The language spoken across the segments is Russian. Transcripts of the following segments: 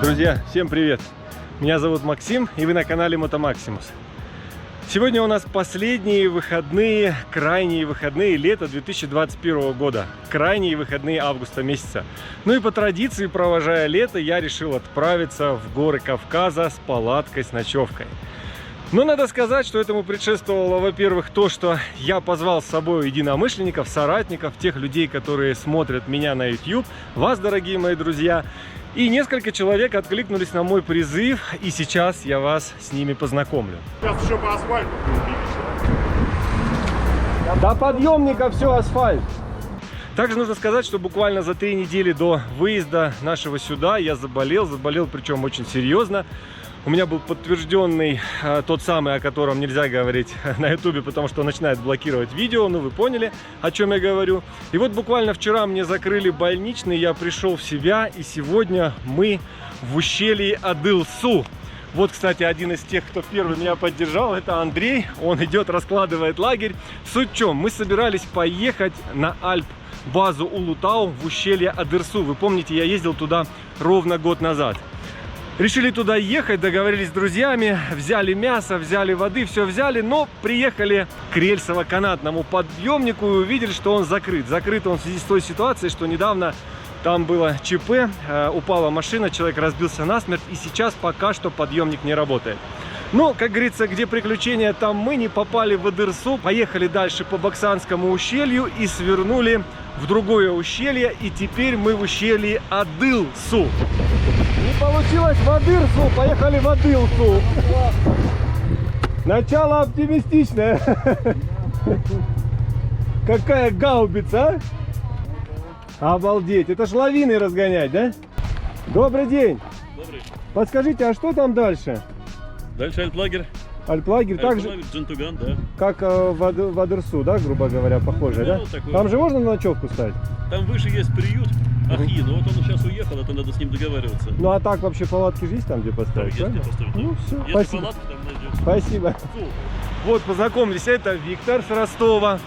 Друзья, всем привет! Меня зовут Максим, и вы на канале Мотомаксимус. Сегодня у нас последние выходные, крайние выходные лета 2021 года, крайние выходные августа месяца. Ну и по традиции, провожая лето, я решил отправиться в горы Кавказа с палаткой, с ночевкой. Но надо сказать, что этому предшествовало, во-первых, то, что я позвал с собой единомышленников, соратников, тех людей, которые смотрят меня на YouTube, вас, дорогие мои друзья. И несколько человек откликнулись на мой призыв, и сейчас я вас с ними познакомлю. Сейчас еще по асфальту. До подъемника все асфальт. Также нужно сказать, что буквально за 3 недели до выезда нашего сюда я заболел причем очень серьезно. У меня был подтвержденный тот самый, о котором нельзя говорить на ютубе, потому что он начинает блокировать видео. Ну, вы поняли, о чем я говорю. И вот буквально вчера мне закрыли больничный, я пришел в себя, и сегодня мы в ущелье Адыл-Су. Вот, кстати, один из тех, кто первый меня поддержал, это Андрей. Он идет, раскладывает лагерь. Суть в чем? Мы собирались поехать на Альп-базу Улутау в ущелье Адыр-Су. Вы помните, я ездил туда ровно год назад. Решили туда ехать, договорились с друзьями, взяли мясо, взяли воды, все взяли, но приехали к рельсово-канатному подъемнику и увидели, что он закрыт. Закрыт он в связи с той ситуацией, что недавно там было ЧП, упала машина, человек разбился насмерть, и сейчас пока что подъемник не работает. Но, как говорится, где приключения, там мы. Не попали в Адыр-Су, поехали дальше по Баксанскому ущелью и свернули в другое ущелье, и теперь мы в ущелье Адыл-Су. Не получилось в Адыр-Су, поехали в Адыл-Су. Начало оптимистичное. Какая гаубица, а? Обалдеть, это ж лавины разгонять, да? Добрый день. Добрый. Подскажите, а что там дальше? Дальше альплагерь. Альплагерь, так же, Джентуган, да. как в Адыр-Су, да, грубо говоря, похоже, да? Вот такой. Там же можно на ночевку стать? Там выше есть приют Ахи, но вот он сейчас уехал, это надо с ним договариваться. Ну а так вообще палатки же есть там, где поставить? Есть где поставить. Ну все, Если спасибо. палатки там найдешь. Спасибо. Вот, познакомились, это Виктор с Ростова.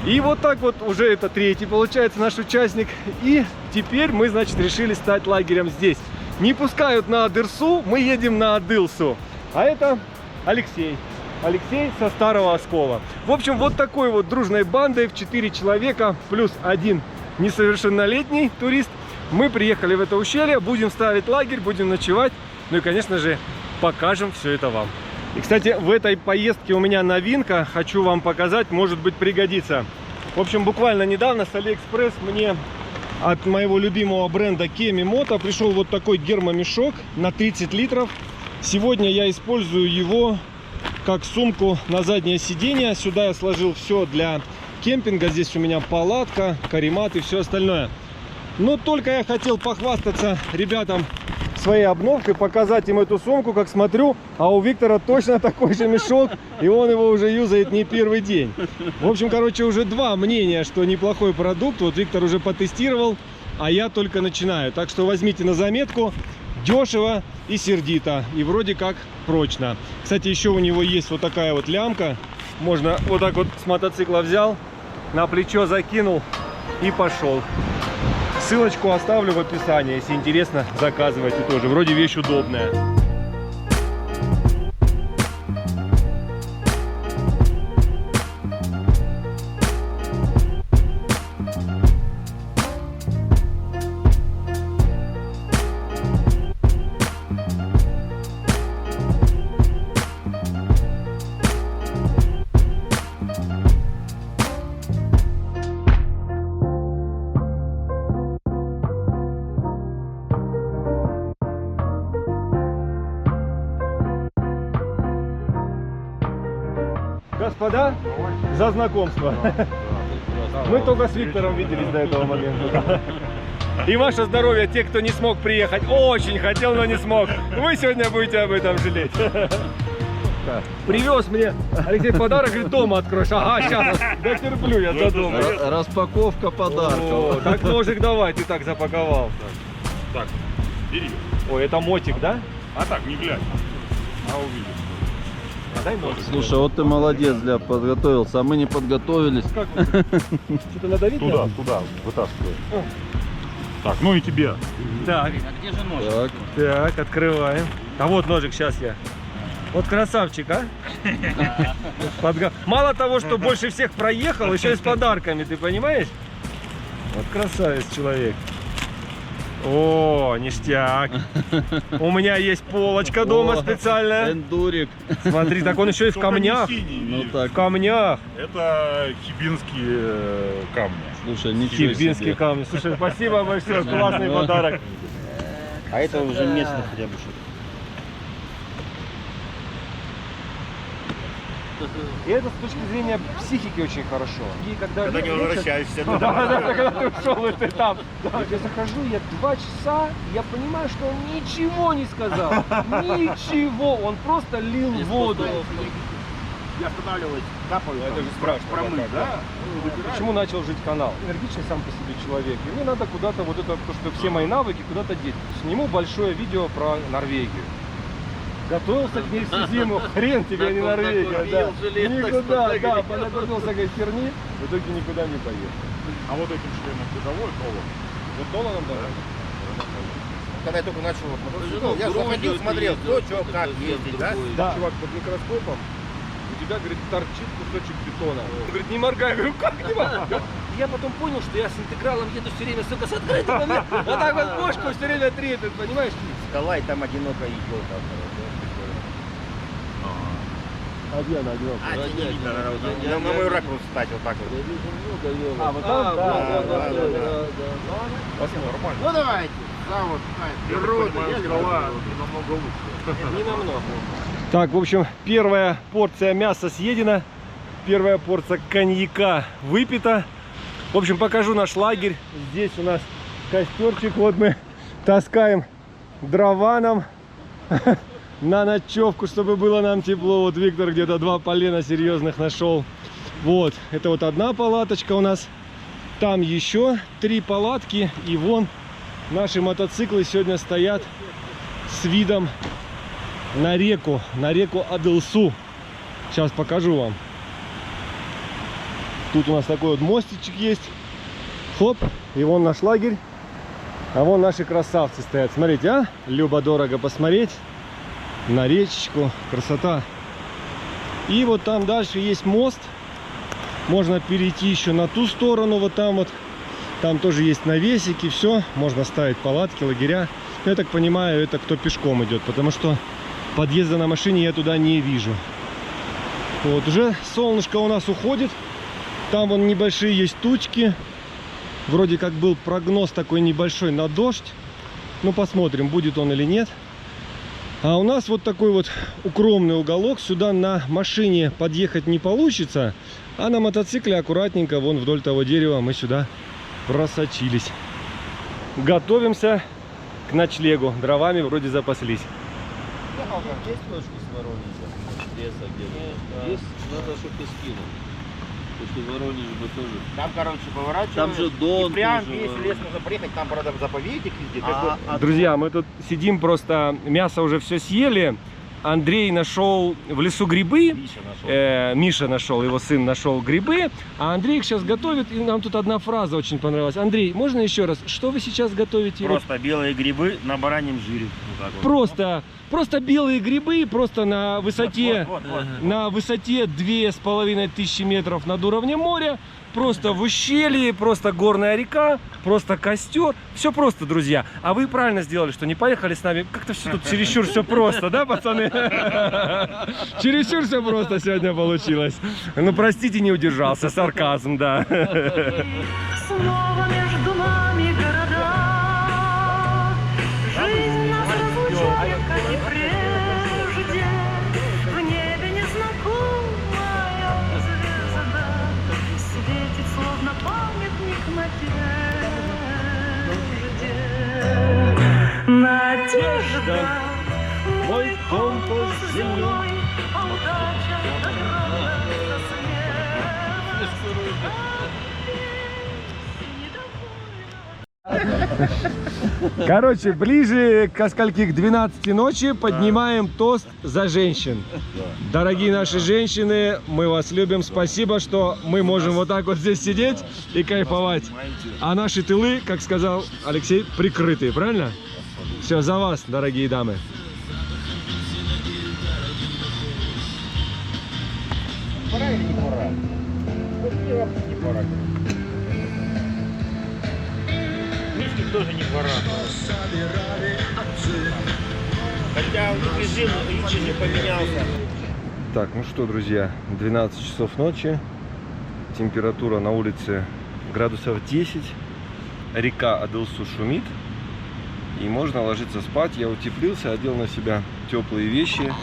И вот так вот уже это третий, получается, наш участник. И теперь мы, значит, решили стать лагерем здесь. Не пускают на Адыр-Су, мы едем на Адыл-Су. А это Алексей. Алексей со Старого Оскола. В общем, вот такой вот дружной бандой в 4 человека плюс 1 несовершеннолетний турист. Мы приехали в это ущелье, будем ставить лагерь, будем ночевать. Ну и, конечно же, покажем все это вам. И, кстати, в этой поездке у меня новинка. Хочу вам показать, может быть, пригодится. В общем, буквально недавно с Алиэкспресс мне от моего любимого бренда Kemi Moto пришел вот такой гермомешок на 30 литров. Сегодня я использую его как сумку на заднее сиденье. Сюда я сложил все для кемпинга. Здесь у меня палатка, каремат и все остальное. Но только я хотел похвастаться ребятам своей обновкой, показать им эту сумку, как смотрю, а у Виктора точно такой же мешок, и он его уже юзает не первый день. В общем, короче, уже два мнения, что неплохой продукт. Вот Виктор уже потестировал, а я только начинаю. Так что возьмите на заметку. Дешево и сердито, и вроде как прочно. Кстати, еще у него есть вот такая вот лямка. Можно вот так вот с мотоцикла взял, на плечо закинул и пошел. Ссылочку оставлю в описании, если интересно, заказывайте тоже. Вроде вещь удобная. Господа, за знакомство. Мы только с Виктором виделись до этого момента. И ваше здоровье, те, кто не смог приехать. Очень хотел, но не смог. Вы сегодня будете об этом жалеть. Распаковка. Привез мне Алексей подарок, говорит, дома откроешь. Ага, сейчас, дотерплю я до дома. Распаковка О, подарков. так ножик давай, ты так запаковал. Так, бери. Ой, это мотик, да? А так, не глядь. А увидишь. А дай ножик. Слушай, вот ты молодец, подготовился, а мы не подготовились. Как вот? Что-то надавить Туда, надо? туда, вытаскивай. О. Так, ну и тебе. Так, Так, так, открываем. А вот ножик, сейчас я. Вот красавчик, а? Мало того, что больше всех проехал, еще и с подарками, ты понимаешь? Вот красавец человек. О, ништяк. У меня есть полочка дома О, специальная. эндурик. Смотри, так он еще и в Только не камнях. синий, Ну видишь. так, В камнях. Это хибинские камни. слушай, ничего Хибинские себе. камни. Слушай, спасибо большое, классный подарок. А это уже местных хлебушек. И это с точки зрения психики очень хорошо. И когда Когда не лечат- возвращаешься Да, туда. да, да, когда ты ушел в этот этап. Да, я захожу, я 2 часа, я понимаю, что он ничего не сказал. Ничего. Он просто лил воду. Я останавливаюсь, капаю. Это там, же страшно. промыть, да? Почему начал жить канал? Энергичный сам по себе человек. И мне надо куда-то вот это, то, что все мои навыки куда-то деть. Сниму большое видео про Норвегию. Готовился к ней всю зиму, хрен тебе, а не Норвегия. Да. Никуда, да, понаготовился к херни, в итоге никуда не поехал. А вот этим членом ты доволен, Нолан? Вот Ноланом давай. Когда я только начал вот мотоцикл, я заходил, смотрел, кто, что, как ездить, да? Да. Чувак под микроскопом, у тебя, говорит, торчит кусочек бетона. Он говорит, не моргай. Я говорю, как не моргай? Я потом понял, что я с интегралом еду все время, сука, с открытым. Вот так вот бошку все время трепет, понимаешь? Скала, и там одинокая елка. А где она, где А, тебе не видно, наверное, на мой ракурс стать вот так вот. А, вот там? да. Посмотрим. Ну давайте, да, вот, природа, намного лучше. Не намного. Так, в общем, первая порция мяса съедена, первая порция коньяка выпита. В общем, покажу наш лагерь. Здесь у нас костерчик, вот мы таскаем дрова нам на ночевку, чтобы было нам тепло. Вот Виктор где-то 2 полена серьезных нашел. Вот, это вот одна палаточка у нас. Там еще 3 палатки. И вон наши мотоциклы сегодня стоят с видом на реку Адылсу. Сейчас покажу вам. Тут у нас такой вот мостичек есть. Хоп, и вон наш лагерь. А вон наши красавцы стоят. Смотрите, а? Любо-дорого посмотреть на речечку. Красота. И вот там дальше есть мост. Можно перейти еще на ту сторону. Вот там вот. Там тоже есть навесики. Все. Можно ставить палатки, лагеря. Я так понимаю, это кто пешком идет. Потому что подъезда на машине я туда не вижу. Вот уже солнышко у нас уходит. Там вон небольшие есть тучки. Вроде как был прогноз такой небольшой на дождь. Ну посмотрим, будет он или нет. А у нас вот такой вот укромный уголок. Сюда на машине подъехать не получится. А на мотоцикле аккуратненько вон вдоль того дерева мы сюда просочились. Готовимся к ночлегу. Дровами вроде запаслись. Есть ножки с Воронежа? Леса где-то? Есть? Надо, чтобы ты скинул. Потому что Воронеж бы тоже. Там, короче, поворачиваешь. Там же Дон и прям тоже, весь лес нужно проехать, там, правда, заповедник везде. как бы. Друзья, мы тут сидим просто, мясо уже все съели. Андрей нашел в лесу грибы. Миша нашел. Миша нашел, его сын нашел грибы. А Андрей их сейчас готовит. И нам тут одна фраза очень понравилась. Андрей, можно еще раз? Что вы сейчас готовите? Просто белые грибы на бараньем жире. Вот так вот. Просто белые грибы, просто на высоте, Вот. на высоте 2500 метров над уровнем моря. Просто в ущелье, просто горная река, просто костер. Все просто, друзья. А вы правильно сделали, что не поехали с нами. Как-то все тут чересчур все просто, да, пацаны? Чересчур все просто сегодня получилось. Ну, простите, не удержался. Сарказм, да. Снова между нами города. Жизнь нас разлучает, как и прежде. В небе незнакомая звезда светит, словно памятник надежде. Надежда, Мой компас земной, а Короче, ближе к скольки, к 12 ночи поднимаем тост за женщин. Дорогие наши женщины, мы вас любим. Спасибо, что мы можем вот так вот здесь сидеть и кайфовать. А наши тылы, как сказал Алексей, прикрытые, правильно? Все за вас, дорогие дамы. Пора или не пора? Вот мне вообще не пора. Мишке тоже не пора. Хотя у них режим не поменялся. Так, ну что, друзья, 12 часов ночи. Температура на улице градусов 10. Река Адылсу шумит. И можно ложиться спать. Я утеплился, одел на себя теплые вещи,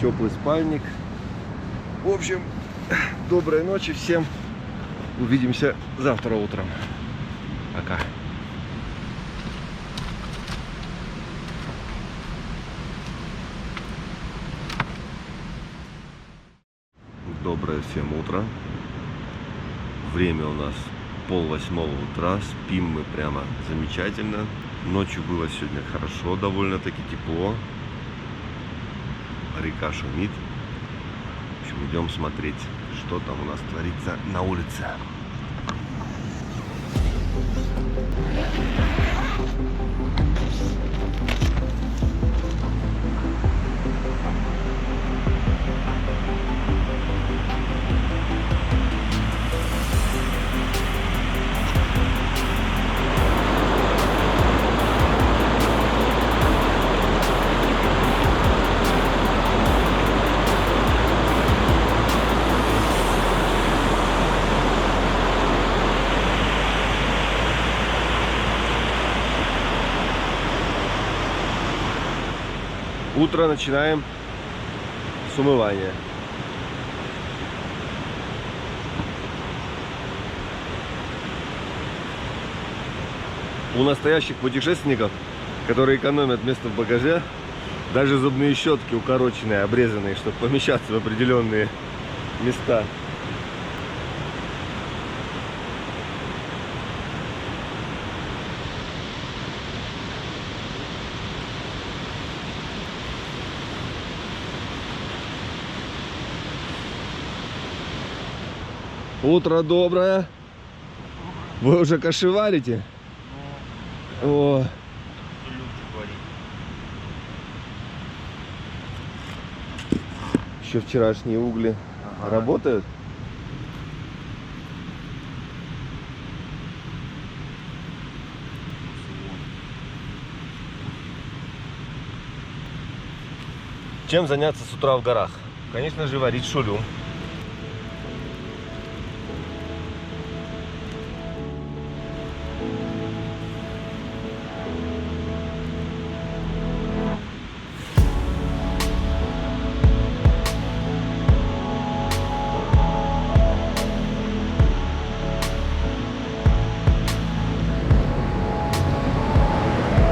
теплый спальник. В общем, доброй ночи всем. Увидимся завтра утром. Пока. Доброе всем утро. Время у нас 7:30 утра. Спим мы прямо замечательно. Ночью было сегодня хорошо, довольно-таки тепло. Река шумит. В общем, идем смотреть, что там у нас творится на улице. Утро начинаем с умывания. У настоящих путешественников, которые экономят место в багаже, даже зубные щетки укороченные, обрезанные, чтобы помещаться в определенные места. Утро доброе. Вы уже кашеварите? О. Еще вчерашние угли работают? Чем заняться с утра в горах? Конечно же, варить шулю.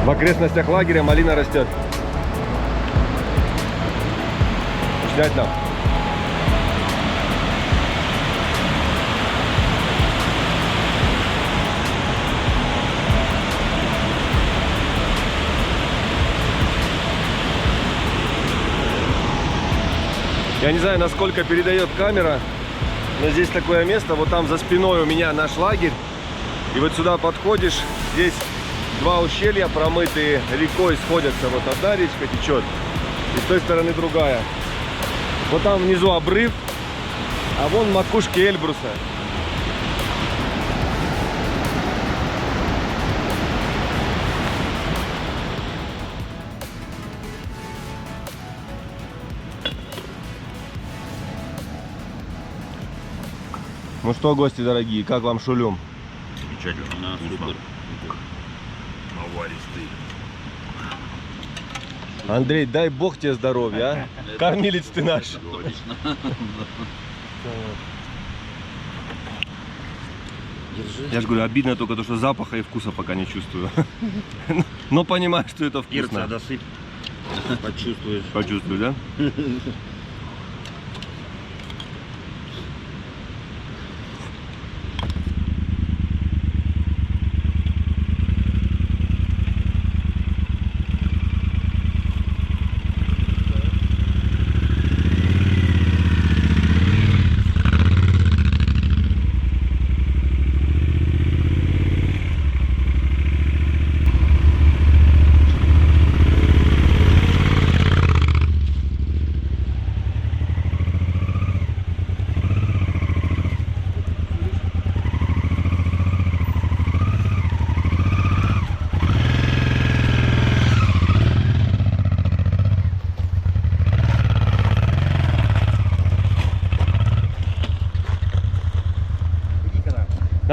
В окрестностях лагеря малина растет. Снять нам. Я не знаю, насколько передает камера, но здесь такое место, вот там за спиной у меня наш лагерь. И вот сюда подходишь, здесь два ущелья, промытые рекой, сходятся. Вот одна речка течет, и с той стороны другая. Вот там внизу обрыв, а вон макушки Эльбруса. Ну что, гости дорогие, как вам шулюм? Замечательно. Супер. Наваристый. Андрей, дай бог тебе здоровья, а? Кормилец ты наш. Я же говорю, обидно только то, что запаха и вкуса пока не чувствую. Но понимаю, что это вкусно. Перца досыпь. Почувствуешь. Почувствую, да?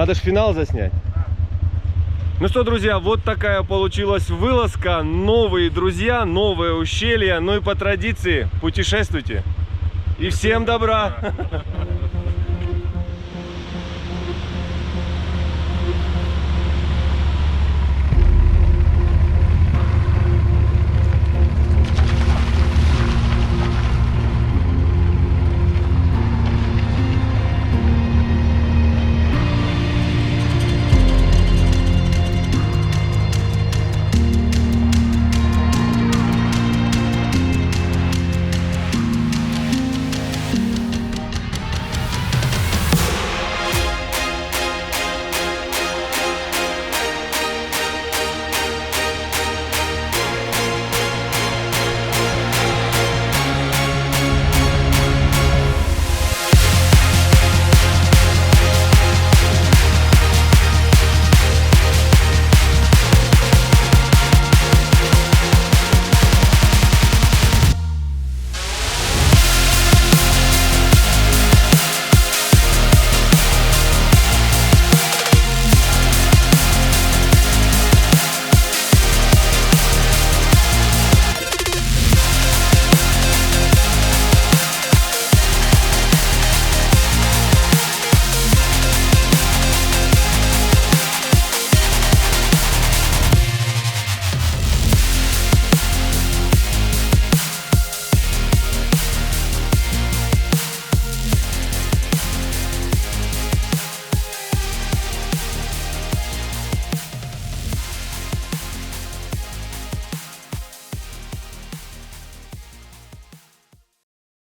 Надо же финал заснять. Ну что, друзья, вот такая получилась вылазка. Новые друзья, новое ущелье. Ну и по традиции путешествуйте. И всем добра!